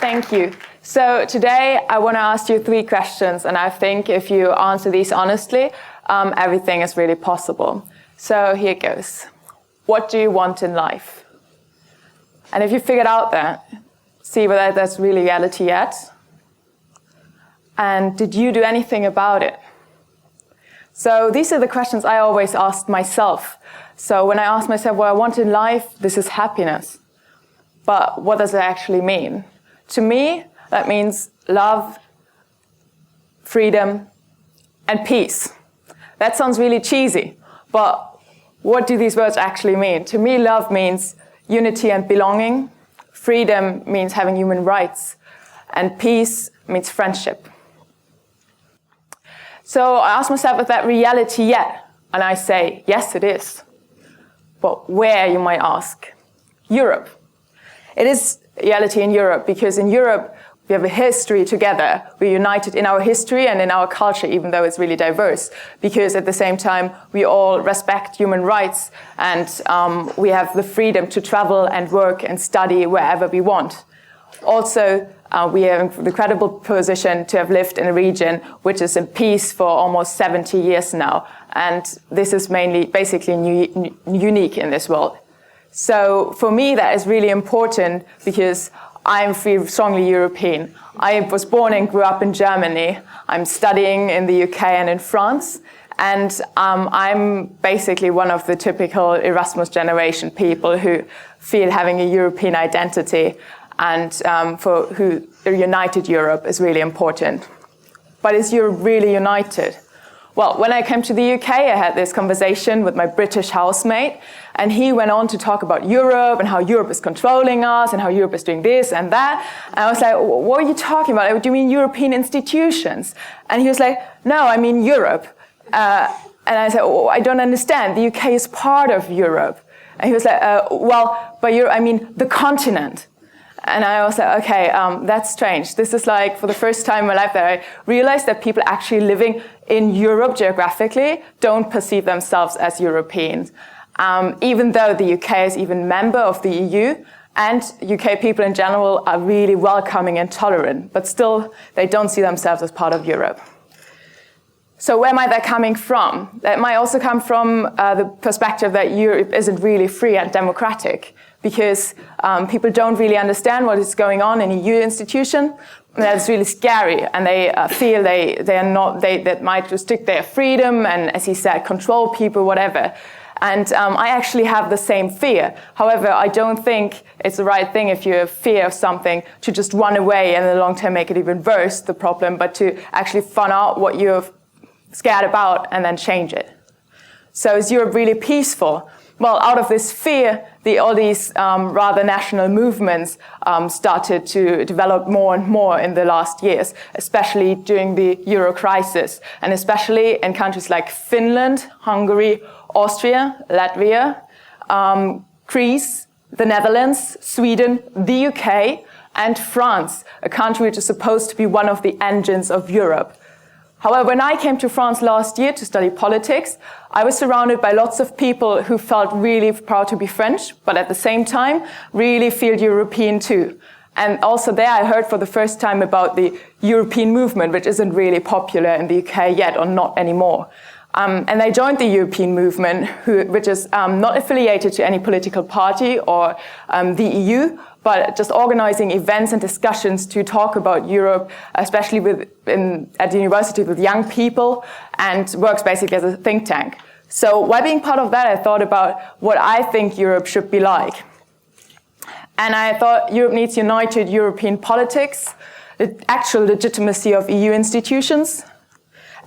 Thank you. So today I want to ask you 3 questions, and I think if you answer these honestly, everything is really possible. So here goes. What do you want in life? And if you figured out that, see whether that's really reality yet. And did you do anything about it? So these are the questions I always asked myself. So when I asked myself what I want in life, this is happiness. But what does it actually mean? To me, that means love, freedom, and peace. That sounds really cheesy, but what do these words actually mean? To me, love means unity and belonging. Freedom means having human rights. And peace means friendship. So I asked myself, is that reality yet? And I say, yes, it is. But where, you might ask? Europe. It is reality in Europe, because in Europe, we have a history together. We're united in our history and in our culture, even though it's really diverse. Because at the same time, we all respect human rights, and we have the freedom to travel and work and study wherever we want. Also, we have the incredible position to have lived in a region which is in peace for almost 70 years now. And this is basically unique in this world. So for me, that is really important because I'm strongly European. I was born and grew up in Germany. I'm studying in the UK and in France. And I'm basically one of the typical Erasmus generation people who feel having a European identity, and for who a united Europe is really important. But is Europe really united? Well, when I came to the UK, I had this conversation with my British housemate, and he went on to talk about Europe and how Europe is controlling us and how Europe is doing this and that. And I was like, what are you talking about? Do you mean European institutions? And he was like, no, I mean Europe. And I said, I don't understand. The UK is part of Europe. And he was like, well, but I mean the continent. And I was like, okay, that's strange. This is like, for the first time in my life that I realized that people actually living in Europe geographically don't perceive themselves as Europeans. Even though the UK is even member of the EU, and UK people in general are really welcoming and tolerant, but still they don't see themselves as part of Europe. So where might that coming from? That might also come from the perspective that Europe isn't really free and democratic, because people don't really understand what is going on in EU institution. That's really scary, and they feel that might restrict their freedom and, as he said, control people, whatever. And I actually have the same fear. However, I don't think it's the right thing, if you have fear of something, to just run away and in the long term make it even worse, the problem, but to actually find out what you're scared about and then change it. So is Europe really peaceful? Well, out of this fear, all these rather national movements started to develop more and more in the last years, especially during the Euro crisis, and especially in countries like Finland, Hungary, Austria, Latvia, Greece, the Netherlands, Sweden, the UK, and France, a country which is supposed to be one of the engines of Europe. However, when I came to France last year to study politics, I was surrounded by lots of people who felt really proud to be French, but at the same time, really feel European too. And also there I heard for the first time about the European movement, which isn't really popular in the UK yet, or not anymore. And they joined the European movement, which is not affiliated to any political party or the EU, but just organizing events and discussions to talk about Europe, especially at the university with young people, and works basically as a think tank. So while being part of that, I thought about what I think Europe should be like. And I thought Europe needs united European politics, the actual legitimacy of EU institutions,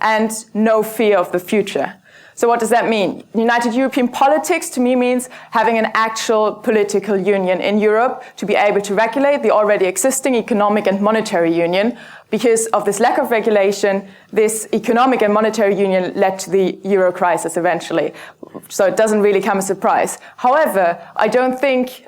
and no fear of the future. So what does that mean? United European politics to me means having an actual political union in Europe to be able to regulate the already existing economic and monetary union. Because of this lack of regulation, this economic and monetary union led to the euro crisis eventually. So it doesn't really come as a surprise. However, I don't think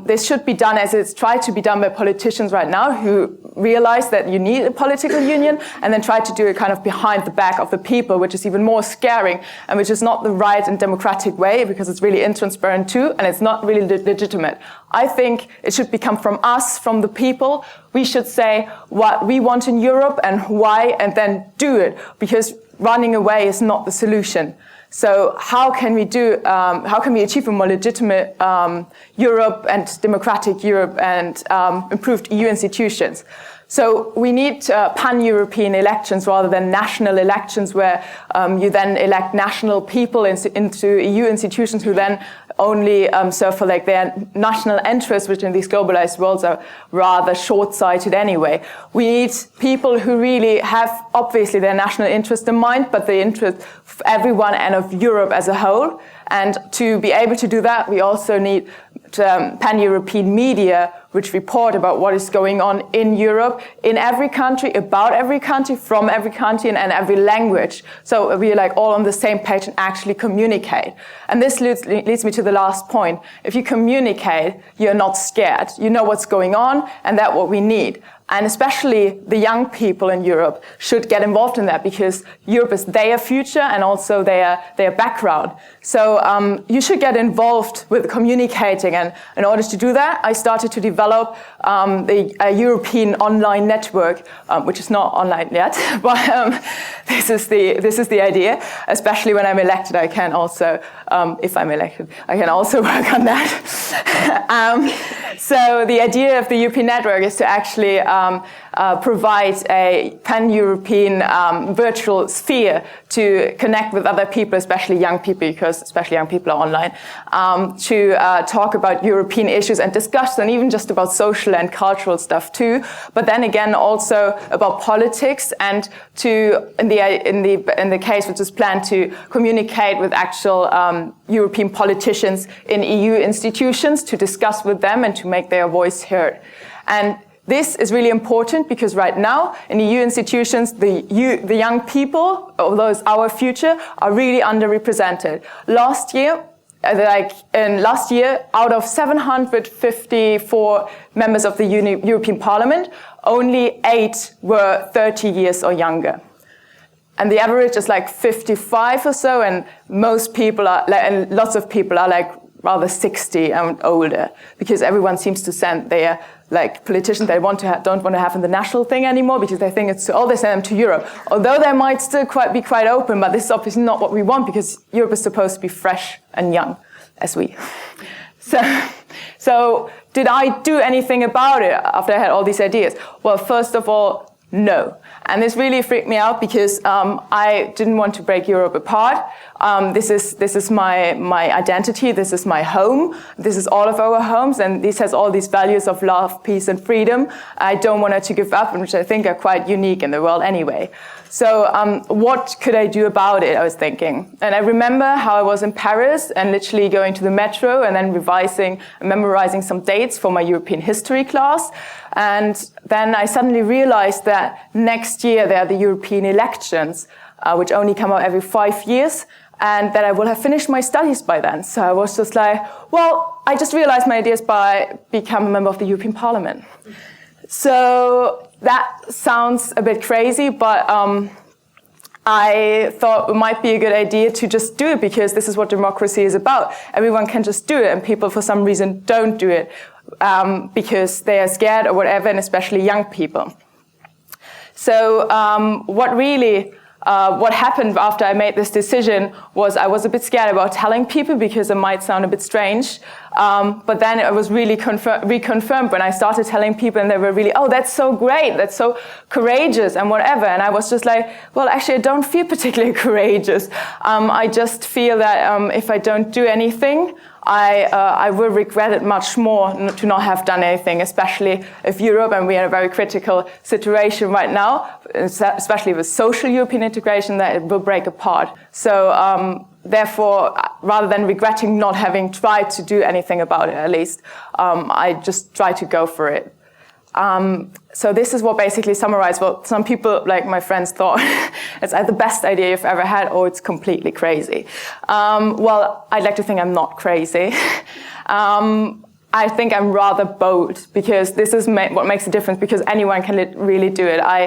this should be done as it's tried to be done by politicians right now, who realize that you need a political union and then try to do it kind of behind the back of the people, which is even more scaring and which is not the right and democratic way, because it's really intransparent too, and it's not really legitimate. I think it should become from us, from the people. We should say what we want in Europe and why, and then do it, because running away is not the solution. So how can we achieve a more legitimate Europe and democratic Europe and improved EU institutions? So we need pan-European elections rather than national elections where you then elect national people into EU institutions who then only serve for like their national interests, which in these globalized worlds are rather short-sighted anyway. We need people who really have obviously their national interest in mind, but the interest of everyone and of Europe as a whole. And to be able to do that, we also need pan-European media which report about what is going on in Europe, in every country, about every country, from every country, and every language. So we're like all on the same page and actually communicate. And this leads me to the last point. If you communicate, you're not scared. You know what's going on, and that's what we need. And especially the young people in Europe should get involved in that, because Europe is their future and also their background. So you should get involved with communicating. And in order to do that, I started to develop a European online network, which is not online yet, but this is the idea. Especially when I'm elected, I can also, if I'm elected, I can also work on that. So the idea of the European network is to actually provide a pan-European virtual sphere to connect with other people, especially young people, because especially young people are online, to talk about European issues and discuss, and even just about social and cultural stuff too. But then again, also about politics, and to in the case which is planned, to communicate with actual European politicians in EU institutions, to discuss with them and to make their voice heard. And this is really important because right now in EU institutions, the young people, although it's our future, are really underrepresented. Last year, out of 754 members of the European Parliament, only 8 were 30 years or younger. And the average is like 55 or so, and most people are, and lots of people are like rather 60 and older, because everyone seems to send their politicians they don't want to have in the national thing anymore, because they think it's too old. They send them to Europe, although they might still be quite open. But this is obviously not what we want, because Europe is supposed to be fresh and young, as we. So did I do anything about it after I had all these ideas? Well, first of all, no. And this really freaked me out, because I didn't want to break Europe apart. This is my identity. This is my home. This is all of our homes, and this has all these values of love, peace, and freedom. I don't want it to give up, which I think are quite unique in the world anyway. So what could I do about it, I was thinking. And I remember how I was in Paris and literally going to the metro and then revising and memorizing some dates for my European history class. And then I suddenly realized that next year there are the European elections, which only come out every 5 years, and that I will have finished my studies by then. So I was just like, well, I just realized my ideas by becoming a member of the European Parliament. So that sounds a bit crazy, but I thought it might be a good idea to just do it, because this is what democracy is about. Everyone can just do it, and people for some reason don't do it because they are scared or whatever, and especially young people. So what happened after I made this decision was I was a bit scared about telling people, because it might sound a bit strange. But then it was really reconfirmed when I started telling people, and they were really, oh, that's so great, that's so courageous and whatever. And I was just like, well, actually, I don't feel particularly courageous. I just feel that if I don't do anything, I will regret it much more to not have done anything, especially if Europe, and we're in a very critical situation right now, especially with social European integration, that it will break apart. So therefore, rather than regretting not having tried to do anything about it, at least, I just try to go for it. So this is what basically summarized what some people, like my friends, thought it's the best idea you've ever had, or it's completely crazy. Well, I'd like to think I'm not crazy. I think I'm rather bold, because this is what makes a difference, because anyone can really do it. I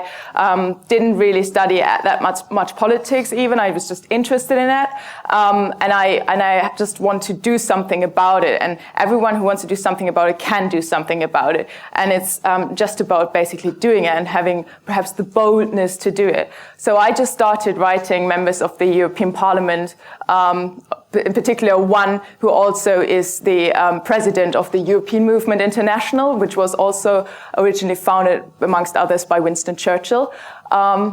didn't really study that much politics even. I was just interested in it. And I just want to do something about it. And everyone who wants to do something about it can do something about it. And it's just about basically doing it and having perhaps the boldness to do it. So I just started writing members of the European Parliament, in particular one who also is the president of the European Movement International, which was also originally founded, amongst others, by Winston Churchill,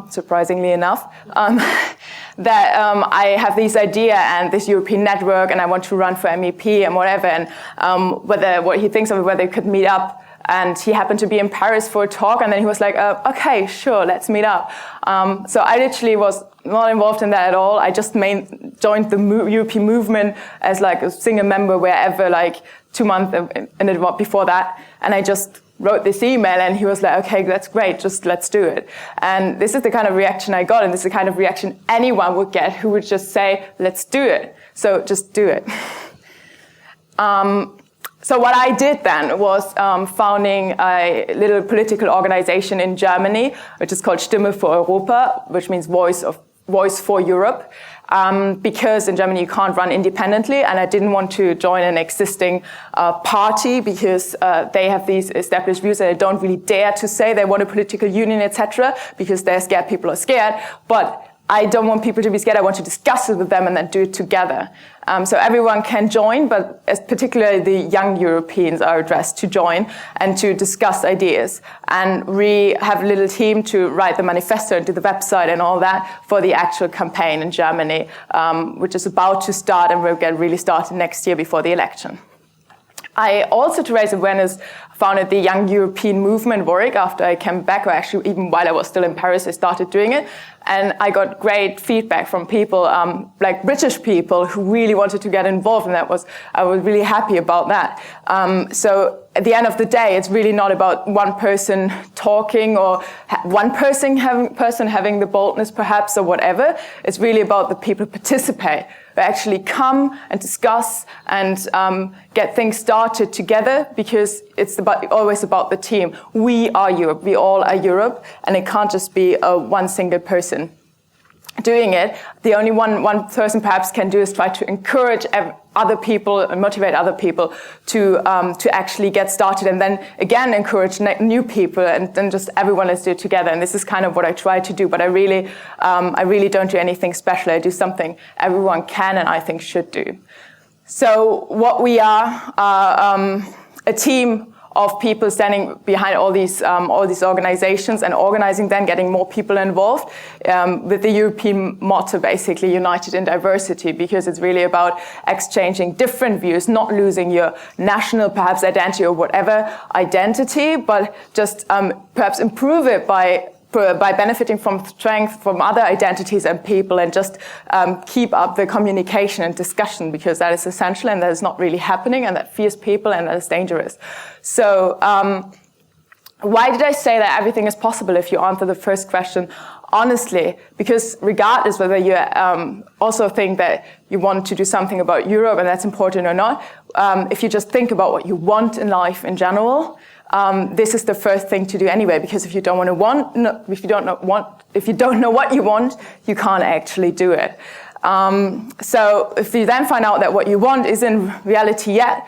surprisingly enough, that I have this idea and this European network, and I want to run for MEP and whatever, and what he thinks of it, whether we could meet up. And he happened to be in Paris for a talk, and then he was like, okay, sure, let's meet up. So I literally was not involved in that at all. I just joined the European movement as like a single member wherever, like 2 months before that. And I just wrote this email, and he was like, okay, that's great, just let's do it. And this is the kind of reaction I got, and this is the kind of reaction anyone would get who would just say, let's do it. So just do it. So what I did then was founding a little political organization in Germany, which is called Stimme für Europa, which means voice for Europe, because in Germany you can't run independently, and I didn't want to join an existing party, because they have these established views that they don't really dare to say they want a political union, etc., because they're scared people are scared. But I don't want people to be scared. I want to discuss it with them and then do it together. So everyone can join, but particularly the young Europeans are addressed to join and to discuss ideas. And we have a little team to write the manifesto and do the website and all that for the actual campaign in Germany, which is about to start and will get really started next year before the election. I also, to raise awareness, founded the Young European Movement Warwick after I came back, or actually even while I was still in Paris, I started doing it. And I got great feedback from people, like British people, who really wanted to get involved, and I was really happy about that. So at the end of the day, it's really not about one person talking or one person having the boldness, perhaps, or whatever. It's really about the people who participate, who actually come and discuss and get things started together, because it's always about the team. We are Europe. We all are Europe, and it can't just be one single person doing it. The only one person perhaps can do is try to encourage other people and motivate other people to actually get started, and then again encourage new people, and then just everyone let's do it together. And this is kind of what I try to do, but I really don't do anything special. I do something everyone can and I think should do. So what we are a team of people standing behind all these organizations and organizing them, getting more people involved, with the European motto, basically, united in diversity, because it's really about exchanging different views, not losing your national, perhaps, identity or whatever identity, but just perhaps improve it by benefiting from strength from other identities and people, and just keep up the communication and discussion, because that is essential and that is not really happening, and that fears people and that is dangerous. So why did I say that everything is possible if you answer the first question honestly? Because regardless whether you also think that you want to do something about Europe and that's important or not, if you just think about what you want in life in general, this is the first thing to do anyway, because if you don't know what you want, you can't actually do it. So if you then find out that what you want is in reality yet,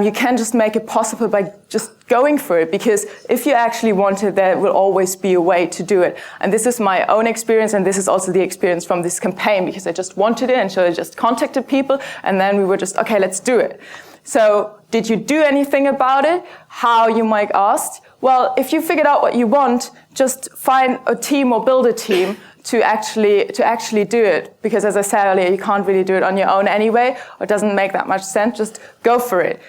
you can just make it possible by just going for it, because if you actually want it, there will always be a way to do it. And this is my own experience, and this is also the experience from this campaign, because I just wanted it, and so I just contacted people, and then we were just, okay, let's do it. So did you do anything about it? How, you might ask? Well, if you figured out what you want, just find a team or build a team to actually do it. Because as I said earlier, you can't really do it on your own anyway, or it doesn't make that much sense. Just go for it.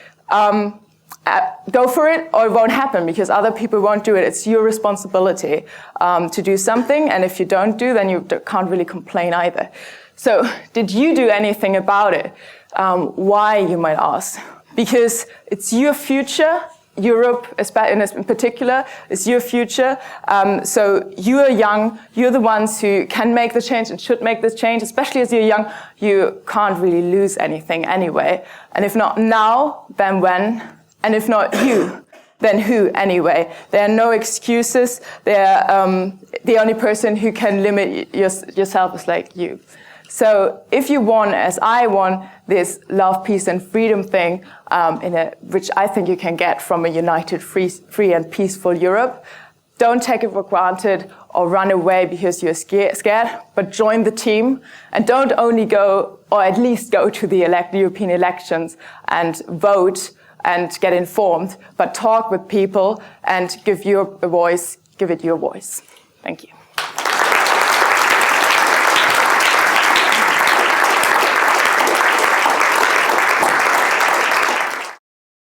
Go for it, or it won't happen, because other people won't do it. It's your responsibility to do something, and if you don't do, then you can't really complain either. So did you do anything about it? Why, you might ask? Because it's your future. Europe, in particular, is your future. So you are young. You're the ones who can make the change and should make this change. Especially as you're young, you can't really lose anything anyway. And if not now, then when? And if not you, then who anyway? There are no excuses. The only person who can limit yourself is like you. So if you want, as I want, this love, peace, and freedom thing, which I think you can get from a united, free and peaceful Europe, don't take it for granted or run away because you're scared, but join the team. And don't only go, or at least go to the European elections and vote and get informed, but talk with people and give it your voice. Thank you.